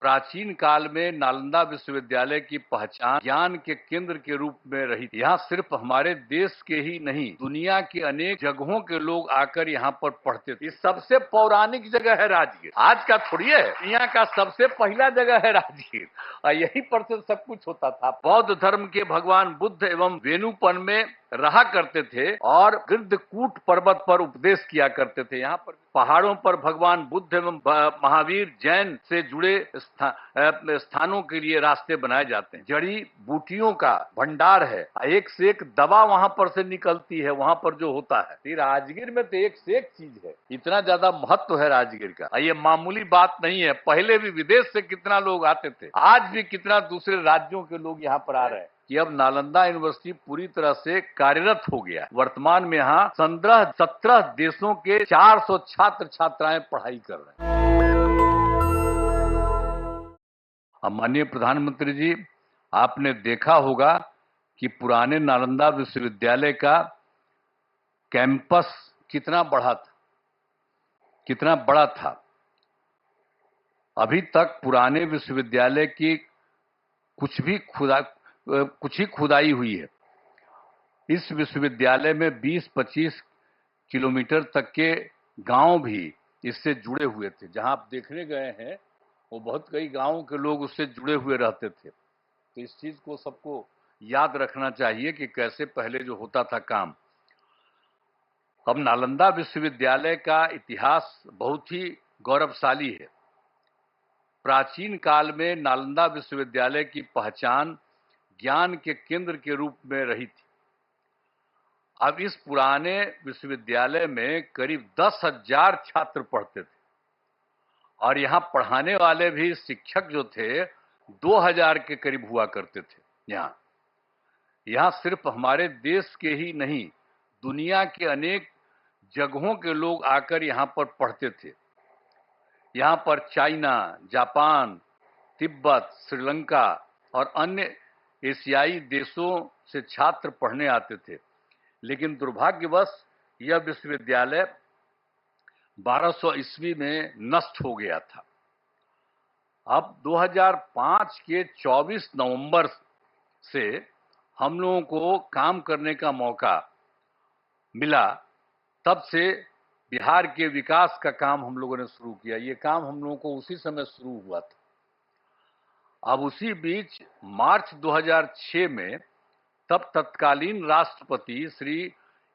प्राचीन काल में नालंदा विश्वविद्यालय की पहचान ज्ञान के केंद्र के रूप में रही। यहाँ सिर्फ हमारे देश के ही नहीं, दुनिया के अनेक जगहों के लोग आकर यहाँ पर पढ़ते थे। सबसे पौराणिक जगह है राजगीर, आज का थोड़ी है। दुनिया का सबसे पहला जगह है राजगीर और यही पर से सब कुछ होता था। बौद्ध धर्म के भगवान बुद्ध एवं वेणुपन में रहा करते थे और गिद्धकूट पर्वत पर उपदेश किया करते थे। यहाँ पर पहाड़ों पर भगवान बुद्ध एवं महावीर जैन से जुड़े स्थानों के लिए रास्ते बनाए जाते हैं। जड़ी बूटियों का भंडार है, एक से एक दवा वहां पर से निकलती है। वहां पर जो होता है राजगीर में तो एक से एक चीज है, इतना ज्यादा महत्व है राजगीर का। ये मामूली बात नहीं है। पहले भी विदेश से कितना लोग आते थे, आज भी कितना दूसरे राज्यों के लोग यहाँ पर आ रहे हैं कि अब नालंदा यूनिवर्सिटी पूरी तरह से कार्यरत हो गया। वर्तमान में यहाँ 17 देशों के 400 छात्र छात्राएं पढ़ाई कर रहे हैं। अब माननीय प्रधानमंत्री जी, आपने देखा होगा कि पुराने नालंदा विश्वविद्यालय का कैंपस कितना बड़ा था। अभी तक पुराने विश्वविद्यालय की कुछ ही खुदाई हुई है। इस विश्वविद्यालय में 20-25 किलोमीटर तक के गांव भी इससे जुड़े हुए थे। जहां आप देखने गए हैं वो बहुत कई गांवों के लोग उससे जुड़े हुए रहते थे। तो इस चीज को सबको याद रखना चाहिए कि कैसे पहले जो होता था काम। अब नालंदा विश्वविद्यालय का इतिहास बहुत ही गौरवशाली है। प्राचीन काल में नालंदा विश्वविद्यालय की पहचान ज्ञान के केंद्र के रूप में रही थी। अब इस पुराने विश्वविद्यालय में करीब 10,000 छात्र पढ़ते थे और यहाँ पढ़ाने वाले भी शिक्षक जो थे 2,000 के करीब हुआ करते थे। यहाँ सिर्फ हमारे देश के ही नहीं, दुनिया के अनेक जगहों के लोग आकर यहाँ पर पढ़ते थे। यहाँ पर चाइना, जापान, तिब्बत, श्रीलंका और अन्य एशियाई देशों से छात्र पढ़ने आते थे। लेकिन दुर्भाग्यवश यह विश्वविद्यालय 1200 ईस्वी में नष्ट हो गया था। अब 2005 के 24 नवंबर से हम लोगों को काम करने का मौका मिला। तब से बिहार के विकास का काम हम लोगों ने शुरू किया। ये काम हम लोगों को उसी समय शुरू हुआ था। अब उसी बीच मार्च 2006 में तब तत्कालीन राष्ट्रपति श्री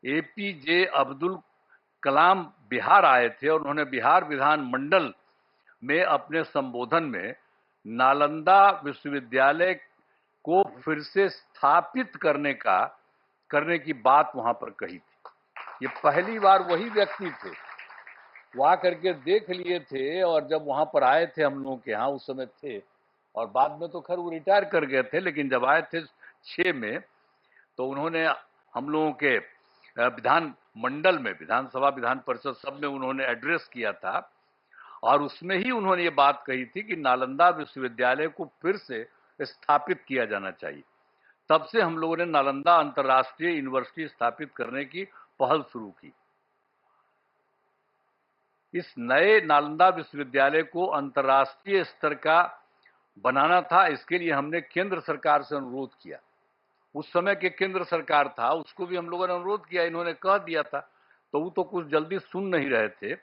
APJ अब्दुल कलाम बिहार आए थे और उन्होंने बिहार विधानमंडल में अपने संबोधन में नालंदा विश्वविद्यालय को फिर से स्थापित करने की बात वहां पर कही थी। ये पहली बार वही व्यक्ति थे, वो आकर के देख लिए थे और जब वहां पर आए थे हम लोगों के यहाँ उस समय थे और बाद में तो खैर वो रिटायर कर गए थे। लेकिन जब आए थे 6 में तो उन्होंने हम लोगों के विधान मंडल में, विधानसभा विधान परिषद सब में उन्होंने एड्रेस किया था और उसमें ही उन्होंने ये बात कही थी कि नालंदा विश्वविद्यालय को फिर से स्थापित किया जाना चाहिए। तब से हम लोगों ने नालंदा अंतर्राष्ट्रीय यूनिवर्सिटी स्थापित करने की पहल शुरू की। इस नए नालंदा विश्वविद्यालय को अंतर्राष्ट्रीय स्तर का बनाना था। इसके लिए हमने केंद्र सरकार से अनुरोध किया। उस समय के केंद्र सरकार था, उसको भी हम लोगों ने अनुरोध किया, इन्होंने कह दिया था, तो वो तो कुछ जल्दी सुन नहीं रहे थे,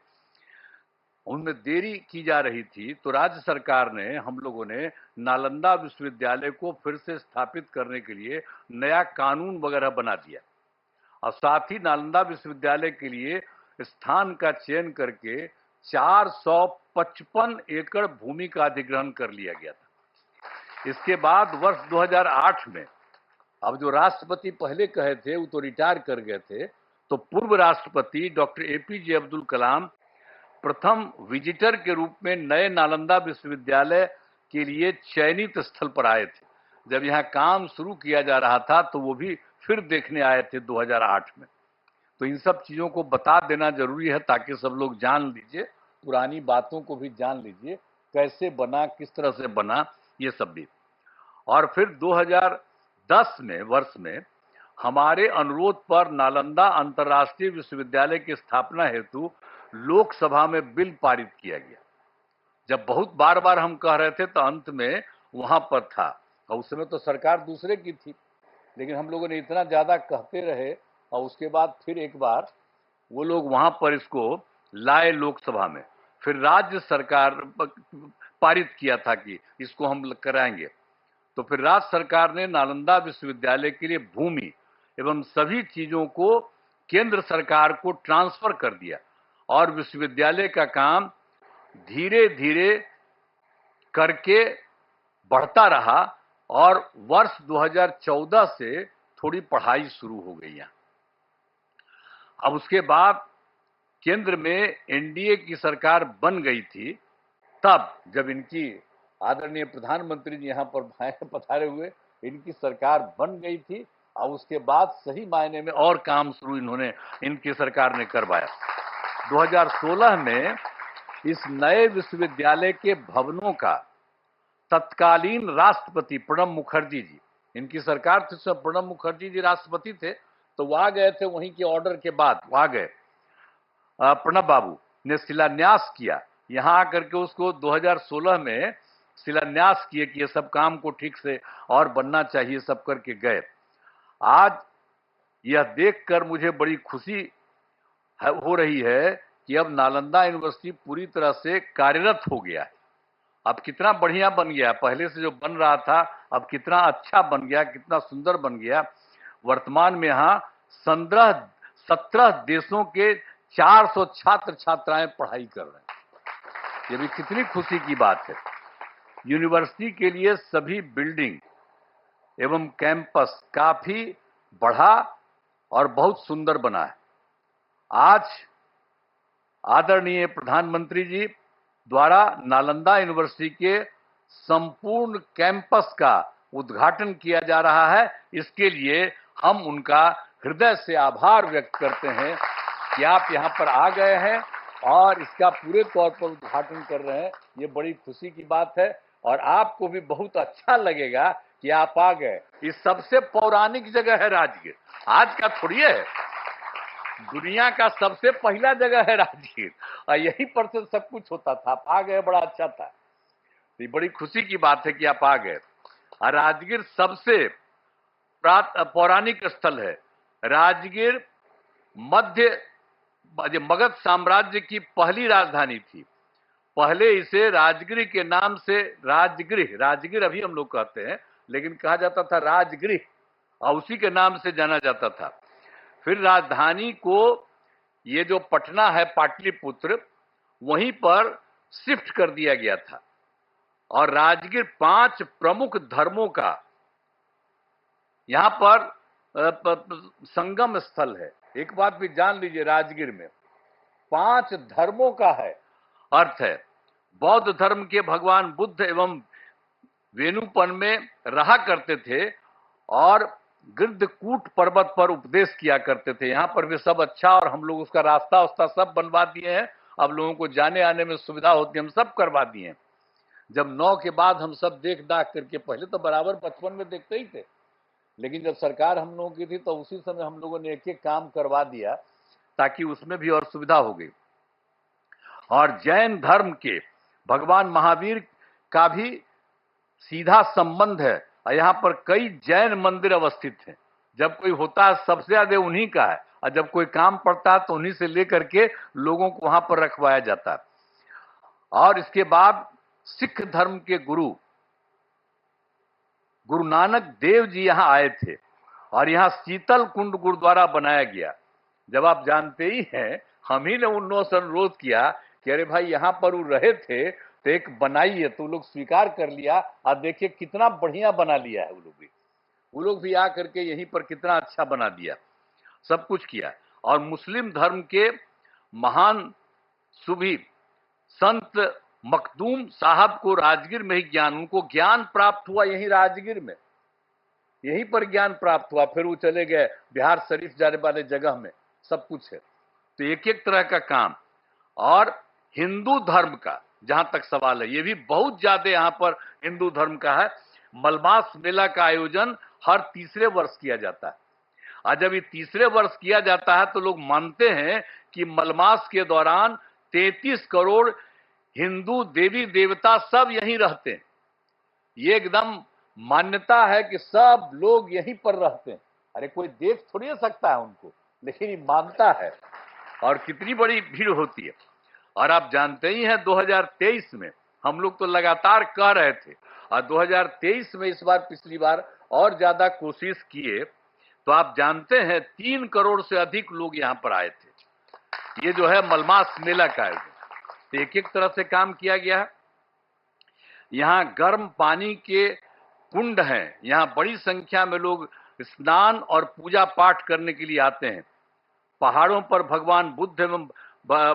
उनमें देरी की जा रही थी। तो राज्य सरकार ने, हम लोगों ने नालंदा विश्वविद्यालय को फिर से स्थापित करने के लिए नया कानून वगैरह बना दिया और साथ ही नालंदा विश्वविद्यालय के लिए स्थान का चयन करके 455 एकड़ भूमि का अधिग्रहण कर लिया गया था। इसके बाद वर्ष 2008 में, अब जो राष्ट्रपति पहले कहे थे वो तो रिटायर कर गए थे, तो पूर्व राष्ट्रपति डॉक्टर APJ अब्दुल कलाम प्रथम विजिटर के रूप में नए नालंदा विश्वविद्यालय के लिए चयनित स्थल पर आए थे। जब यहाँ काम शुरू किया जा रहा था तो वो भी फिर देखने आए थे 2008 में। तो इन सब चीजों को बता देना जरूरी है ताकि सब लोग जान लीजिए, पुरानी बातों को भी जान लीजिए, कैसे बना, किस तरह से बना, ये सब भी। और फिर 2010 वर्ष में हमारे अनुरोध पर नालंदा अंतर्राष्ट्रीय विश्वविद्यालय की स्थापना हेतु लोकसभा में बिल पारित किया गया जब बहुत बार बार हम कह रहे थे तो अंत में वहां पर था, और उस समय तो सरकार दूसरे की थी, लेकिन हम लोगों ने इतना ज्यादा कहते रहे और उसके बाद फिर एक बार वो लोग वहां पर इसको लाए लोकसभा में, फिर राज्य सरकार पारित किया था कि इसको हम कराएंगे। तो फिर राज्य सरकार ने नालंदा विश्वविद्यालय के लिए भूमि एवं सभी चीजों को केंद्र सरकार को ट्रांसफर कर दिया और विश्वविद्यालय का काम धीरे धीरे करके बढ़ता रहा और वर्ष 2014 से थोड़ी पढ़ाई शुरू हो गई यहाँ। अब उसके बाद केंद्र में एनडीए की सरकार बन गई थी, तब जब इनकी आदरणीय प्रधानमंत्री जी यहाँ पर पधारे हुए, इनकी सरकार बन गई थी और उसके बाद सही मायने में और काम शुरू इन्होंने इनकी सरकार ने करवाया। 2016 में इस नए विश्वविद्यालय के भवनों का तत्कालीन राष्ट्रपति प्रणब मुखर्जी जी, इनकी सरकार थी उसमें प्रणब मुखर्जी जी राष्ट्रपति थे, तो वहां गए थे, वहीं के ऑर्डर के बाद वहां गए, प्रणब बाबू ने शिलान्यास किया यहां आकर के, उसको 2016 में शिलान्यास किए कि ये सब काम को ठीक से और बनना चाहिए, सब करके गए। आज यह देखकर मुझे बड़ी खुशी हो रही है कि अब नालंदा यूनिवर्सिटी पूरी तरह से कार्यरत हो गया है। अब कितना बढ़िया बन गया, पहले से जो बन रहा था अब कितना अच्छा बन गया, कितना सुंदर बन गया। वर्तमान में यहाँ 17 देशों के 400 छात्र छात्राएं पढ़ाई कर रहे हैं। ये भी कितनी खुशी की बात है। यूनिवर्सिटी के लिए सभी बिल्डिंग एवं कैंपस काफी बढ़ा और बहुत सुंदर बना है। आज आदरणीय प्रधानमंत्री जी द्वारा नालंदा यूनिवर्सिटी के संपूर्ण कैंपस का उद्घाटन किया जा रहा है। इसके लिए हम उनका हृदय से आभार व्यक्त करते हैं कि आप यहाँ पर आ गए हैं और इसका पूरे तौर पर उद्घाटन कर रहे हैं। ये बड़ी खुशी की बात है और आपको भी बहुत अच्छा लगेगा कि आप आ गए। इस सबसे पौराणिक जगह है राजगीर, आज का थोड़ी है, दुनिया का सबसे पहला जगह है राजगीर और यहीं पर से सब कुछ होता था। आप आ गए, बड़ा अच्छा था। ये बड़ी खुशी की बात है कि आप आ गए। और राजगीर सबसे पौराणिक स्थल है। राजगीर मगध साम्राज्य की पहली राजधानी थी। पहले इसे राजगीर के नाम से राजगीर अभी हम लोग कहते हैं, लेकिन कहा जाता था राजगीर और उसी के नाम से जाना जाता था। फिर राजधानी को ये जो पटना है पाटलिपुत्र, वहीं पर शिफ्ट कर दिया गया था और राजगीर 5 प्रमुख धर्मों का यहां पर संगम स्थल है। एक बात भी जान लीजिए, राजगीर में 5 धर्मों का है अर्थ है। बौद्ध धर्म के भगवान बुद्ध एवं वेणुपन में रहा करते थे और गिरधकूट पर्वत पर उपदेश किया करते थे। यहाँ पर भी सब अच्छा, और हम लोग उसका रास्ता सब बनवा दिए हैं। अब लोगों को जाने आने में सुविधा होती है, हम सब करवा दिए हैं। जब 9 के बाद हम सब देख दाख करके, पहले तो बराबर बचपन में देखते ही थे, लेकिन जब सरकार हम लोगों की थी तो उसी समय हम लोगों ने एक एक काम करवा दिया ताकि उसमें भी और सुविधा हो गई। और जैन धर्म के भगवान महावीर का भी सीधा संबंध है और यहाँ पर कई जैन मंदिर अवस्थित हैं। जब कोई होता है सबसे ज्यादा उन्हीं का है, और जब कोई काम पड़ता है तो उन्हीं से लेकर के लोगों को वहां पर रखवाया जाता है। और इसके बाद सिख धर्म के गुरु नानक देव जी यहाँ आए थे और यहाँ शीतल कुंड गुरुद्वारा बनाया गया। जब आप जानते ही हैं, हम ही ने उन से अनुरोध किया कि अरे भाई यहाँ पर वो रहे थे तो एक बनाइए, तो लोग स्वीकार कर लिया और देखिए कितना बढ़िया बना लिया है। वो लोग भी आकर के यहीं पर कितना अच्छा बना दिया, सब कुछ किया। और मुस्लिम धर्म के महान सुभी संत मखदूम साहब को राजगीर में ही उनको ज्ञान प्राप्त हुआ, यही राजगीर में, यहीं पर ज्ञान प्राप्त हुआ। फिर वो चले गए बिहार शरीफ जाने वाले जगह में, सब कुछ है। तो एक एक तरह का काम। और हिंदू धर्म का जहां तक सवाल है, ये भी बहुत ज्यादा यहाँ पर हिंदू धर्म का है। मलमास मेला का आयोजन हर तीसरे वर्ष किया जाता है, और जब ये तीसरे वर्ष किया जाता है तो लोग मानते हैं कि मलमास के दौरान 33 करोड़ हिंदू देवी देवता सब यहीं रहते हैं। ये एकदम मान्यता है कि सब लोग यहीं पर रहते हैं। अरे कोई देख थोड़ी ना सकता है उनको, लेकिन ये मानता है। और कितनी बड़ी भीड़ होती है। और आप जानते ही हैं 2023 में हम लोग तो लगातार कह रहे थे, और 2023 में इस बार पिछली बार और ज्यादा कोशिश किए, तो आप जानते हैं 3 करोड़ से अधिक लोग यहाँ पर आए थे। ये जो है मलमास मेला का आयोजन, तो एक एक तरह से काम किया गया है। यहाँ गर्म पानी के कुंड हैं, यहाँ बड़ी संख्या में लोग स्नान और पूजा पाठ करने के लिए आते हैं। पहाड़ों पर भगवान बुद्ध एवं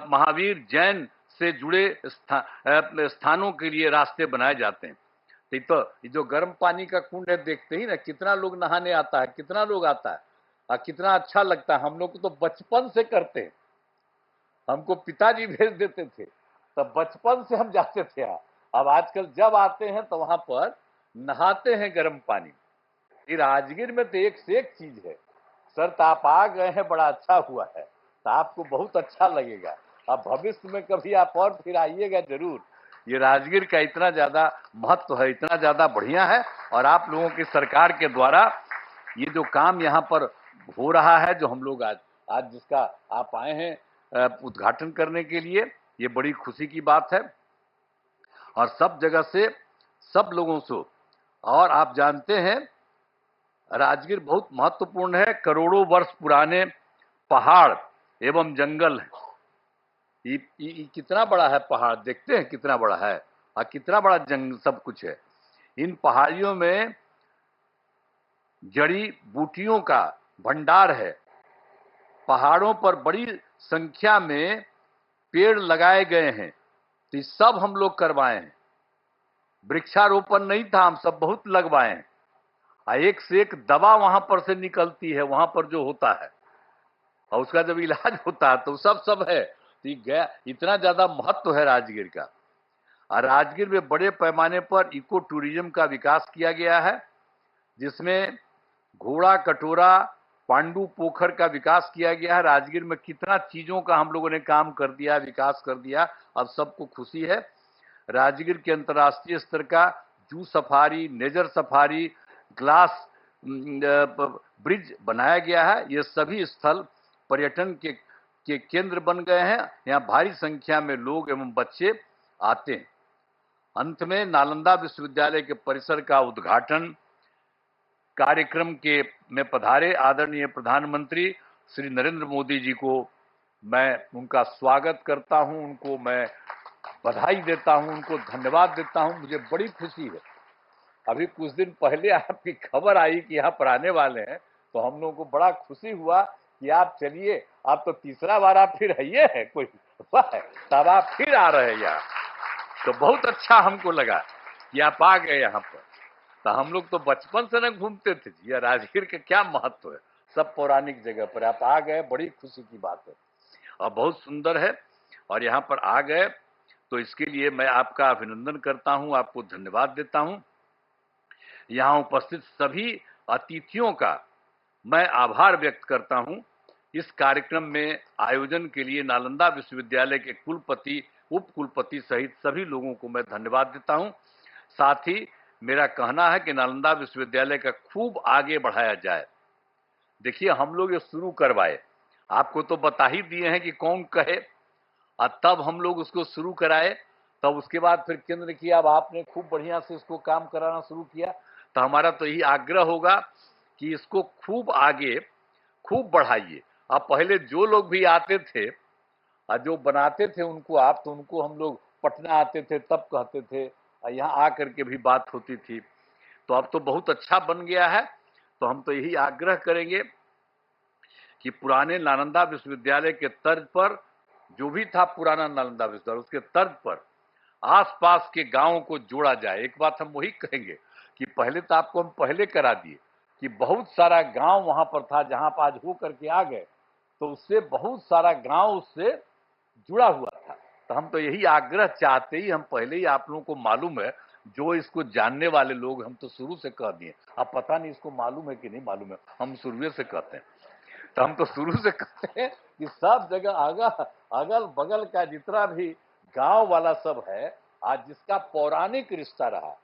महावीर जैन से जुड़े स्थानों के लिए रास्ते बनाए जाते हैं। तो ये जो गर्म पानी का कुंड है, देखते ही ना कितना लोग नहाने आता है, कितना लोग आता है और कितना अच्छा लगता है। हम लोग तो बचपन से करते हैं, हमको पिताजी भेज देते थे, तब बचपन से हम जाते थे। अब आजकल जब आते हैं तो वहां पर नहाते हैं गर्म पानी। ये राजगीर में तो एक से एक चीज है। सर तो आप आ गए हैं, बड़ा अच्छा हुआ है, तो आपको बहुत अच्छा लगेगा। अब भविष्य में कभी आप और फिर आइएगा जरूर। ये राजगीर का इतना ज्यादा महत्व है, इतना ज्यादा बढ़िया है। और आप लोगों की सरकार के द्वारा ये जो काम यहाँ पर हो रहा है, जो हम लोग आज जिसका आप आए हैं उद्घाटन करने के लिए, ये बड़ी खुशी की बात है। और सब जगह से सब लोगों से, और आप जानते हैं राजगीर बहुत महत्वपूर्ण है। करोड़ों वर्ष पुराने पहाड़ एवं जंगल है। ये कितना बड़ा है पहाड़, देखते हैं कितना बड़ा है, और कितना बड़ा जंगल सब कुछ है। इन पहाड़ियों में जड़ी बूटियों का भंडार है। पहाड़ों पर बड़ी संख्या में पेड़ लगाए गए हैं, तो सब हम लोग करवाए हैं। वृक्षारोपण नहीं था, हम सब बहुत लगवाए हैं। एक से एक दवा वहां पर से निकलती है, वहां पर जो होता है, और उसका जब इलाज होता है तो सब है। तो इतना ज्यादा महत्व है राजगीर का। और राजगीर में बड़े पैमाने पर इको टूरिज्म का विकास किया गया है, जिसमें घोड़ा कटोरा पांडु पोखर का विकास किया गया है। राजगीर में कितना चीजों का हम लोगों ने काम कर दिया, विकास कर दिया, अब सबको खुशी है। राजगीर के अंतर्राष्ट्रीय स्तर का zoo safari, nature safari, glass bridge बनाया गया है। ये सभी स्थल पर्यटन के केंद्र बन गए हैं। यहाँ भारी संख्या में लोग एवं बच्चे आते हैं। अंत में नालंदा विश्वविद्यालय के परिसर का उद्घाटन कार्यक्रम के में पधारे आदरणीय प्रधानमंत्री श्री नरेंद्र मोदी जी को मैं उनका स्वागत करता हूं, उनको मैं बधाई देता हूं, उनको धन्यवाद देता हूं। मुझे बड़ी खुशी है। अभी कुछ दिन पहले आपकी खबर आई कि यहाँ पर आने वाले हैं, तो हम लोगों को बड़ा खुशी हुआ कि आप चलिए, आप तो तीसरा बार आप फिर आइए है कोई, तब आप फिर आ रहे हैं यहाँ, तो बहुत अच्छा हमको लगा कि आप आ गए यहाँ पर। तो हम लोग तो बचपन से न घूमते थे जी, राजगीर का क्या महत्व है, सब पौराणिक जगह पर आप आ गए, बड़ी खुशी की बात है और बहुत सुंदर है। और यहाँ पर आ गए तो इसके लिए मैं आपका अभिनंदन करता हूँ, आपको धन्यवाद देता हूँ। यहाँ उपस्थित सभी अतिथियों का मैं आभार व्यक्त करता हूँ। इस कार्यक्रम में आयोजन के लिए नालंदा विश्वविद्यालय के कुलपति, उप कुलपति सहित सभी लोगों को मैं धन्यवाद देता हूँ। साथ ही मेरा कहना है कि नालंदा विश्वविद्यालय का खूब आगे बढ़ाया जाए। देखिए हम लोग ये शुरू करवाए, आपको तो बता ही दिए हैं कि कौन कहे, और तब हम लोग उसको शुरू कराए, तब उसके बाद फिर केंद्र किया, अब आपने खूब बढ़िया से इसको काम कराना शुरू किया। तो हमारा तो यही आग्रह होगा कि इसको खूब आगे खूब बढ़ाइए। अब पहले जो लोग भी आते थे और जो बनाते थे उनको आप, तो उनको हम लोग पटना आते थे तब कहते थे, यहाँ आकर के भी बात होती थी। तो अब तो बहुत अच्छा बन गया है। तो हम तो यही आग्रह करेंगे कि पुराने नालंदा विश्वविद्यालय के तर्ज पर, जो भी था पुराना नालंदा विश्वविद्यालय, उसके तर्ज पर आसपास के गांवों को जोड़ा जाए। एक बात हम वही कहेंगे कि पहले तो आपको हम पहले करा दिए कि बहुत सारा गांव वहां पर था, जहां पर आज हो करके आ गए, तो उससे बहुत सारा गांव उससे जुड़ा हुआ था। तो हम तो यही आग्रह चाहते ही, हम पहले ही आप लोगों को मालूम है, जो इसको जानने वाले लोग, हम तो शुरू से कह दिए। अब पता नहीं इसको मालूम है कि नहीं मालूम है, हम शुरू से कहते हैं। तो हम तो शुरू से कहते हैं कि सब जगह अगल बगल का जितना भी गांव वाला सब है आज जिसका पौराणिक रिश्ता रहा,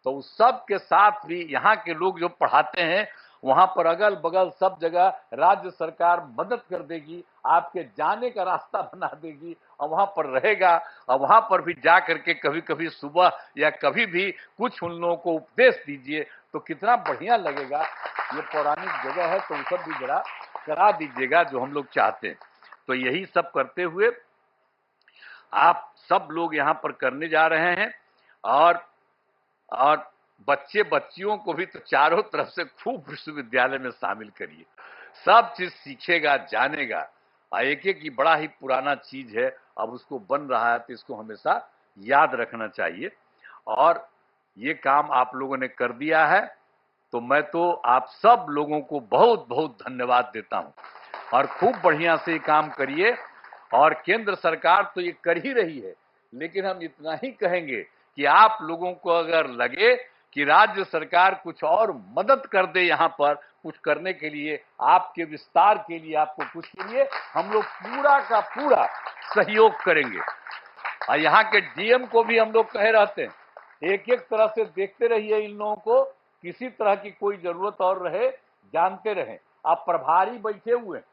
तो उस सब के साथ भी यहाँ के लोग जो पढ़ाते हैं वहां पर अगल बगल सब जगह राज्य सरकार मदद कर देगी, आपके जाने का रास्ता बना देगी और वहां पर रहेगा। और वहां पर भी जा करके कभी कभी सुबह या कभी भी कुछ उन लोगों को उपदेश दीजिए तो कितना बढ़िया लगेगा। ये पौराणिक जगह है तो वो सब भी जरा करा दीजिएगा जो हम लोग चाहते हैं। तो यही सब करते हुए आप सब लोग यहाँ पर करने जा रहे हैं और बच्चे बच्चियों को भी तो चारों तरफ से खूब विश्वविद्यालय में शामिल करिए, सब चीज सीखेगा जानेगा। एक एक की बड़ा ही पुराना चीज है, अब उसको बन रहा है तो इसको हमेशा याद रखना चाहिए। और ये काम आप लोगों ने कर दिया है तो मैं तो आप सब लोगों को बहुत बहुत धन्यवाद देता हूं और खूब बढ़िया से ये काम करिए। और केंद्र सरकार तो ये कर ही रही है, लेकिन हम इतना ही कहेंगे कि आप लोगों को अगर लगे कि राज्य सरकार कुछ और मदद कर दे, यहाँ पर कुछ करने के लिए, आपके विस्तार के लिए, आपको कुछ के लिए, हम लोग पूरा का पूरा सहयोग करेंगे। और यहाँ के डीएम को भी हम लोग कहे रहते हैं, एक एक तरह से देखते रहिए इन लोगों को, किसी तरह की कोई जरूरत और रहे जानते रहें। आप प्रभारी बैठे हुए हैं,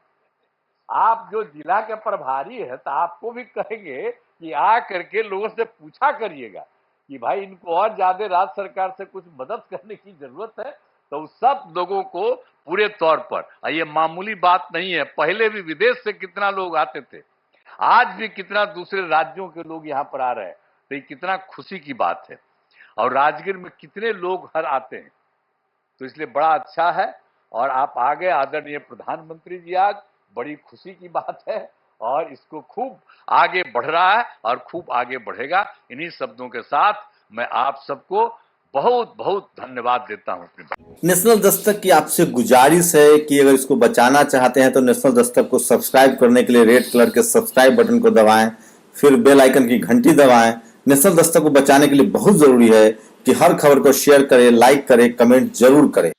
आप जो जिला के प्रभारी है तो आपको भी कहेंगे कि आ करके लोगों से पूछा करिएगा कि भाई इनको और ज्यादा राज्य सरकार से कुछ मदद करने की जरूरत है। तो सब लोगों को पूरे तौर पर, ये मामूली बात नहीं है, पहले भी विदेश से कितना लोग आते थे, आज भी कितना दूसरे राज्यों के लोग यहाँ पर आ रहे हैं, तो ये कितना खुशी की बात है। और राजगीर में कितने लोग हर आते हैं, तो इसलिए बड़ा अच्छा है। और आप आ गए आदरणीय प्रधानमंत्री जी, आज बड़ी खुशी की बात है और इसको खूब आगे बढ़ रहा है और खूब आगे बढ़ेगा। इन्हीं शब्दों के साथ मैं आप सबको बहुत बहुत धन्यवाद देता हूं। नेशनल दस्तक की आपसे गुजारिश है कि अगर इसको बचाना चाहते हैं तो नेशनल दस्तक को सब्सक्राइब करने के लिए रेड कलर के सब्सक्राइब बटन को दबाएं, फिर बेल आइकन की घंटी दबाएं। नेशनल दस्तक को बचाने के लिए बहुत जरूरी है कि हर खबर को शेयर करें, लाइक करें, कमेंट जरूर करें।